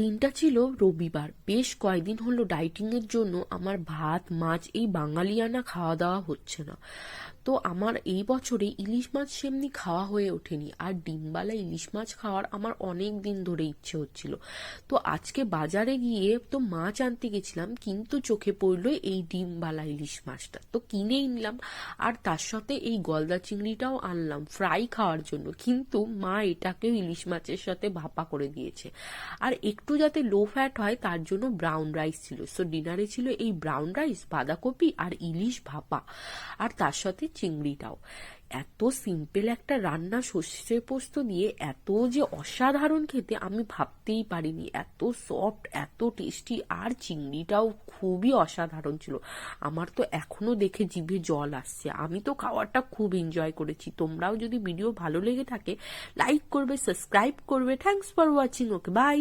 দিনটা ছিল রবিবার। বেশ কয়েকদিন হলো ডাইটিং এর জন্য আমার ভাত মাছ এই বাঙালিয়ানা খাওয়া দাওয়া হচ্ছে না। তো আমার এই বছরে ইলিশ মাছ সেমনি খাওয়া হয়ে ওঠেনি, আর ডিমবালা ইলিশ মাছ খাওয়ার আমার অনেক দিন ধরে ইচ্ছে হচ্ছিল। তো আজকে বাজারে গিয়ে তো মাছ আনতে গেছিলাম, কিন্তু চোখে পড়লো এই ডিমবালা ইলিশ মাছটা, তো কিনেই নিলাম। আর তার সাথে এই গলদা চিংড়িটাও আনলাম ফ্রাই খাওয়ার জন্য, কিন্তু মা এটাকেও ইলিশ মাছের সাথে ভাপা করে দিয়েছে। আর একটু যাতে লো ফ্যাট হয় তার জন্য ব্রাউন রাইস ছিল। সো ডিনারে ছিল এই ব্রাউন রাইস, বাঁধাকপি আর ইলিশ ভাপা, আর তার সাথে চিংড়িটাও। এত সিম্পল একটা রান্না সর্ষে পোস্ত দিয়ে এত যে অসাধারণ খেতে আমি ভাবতেই পারিনি। এত সফট, এত টেস্টি, আর চিংড়িটাও খুবই অসাধারণ ছিল। আমার তো এখনো দেখে জিভে জল আসছে। আমি তো খাওয়ারটা খুব এনজয় করেছি। তোমরাও যদি ভিডিও ভালো লেগে থাকে লাইক করবে, সাবস্ক্রাইব করবে। Thanks for watching. Okay, by.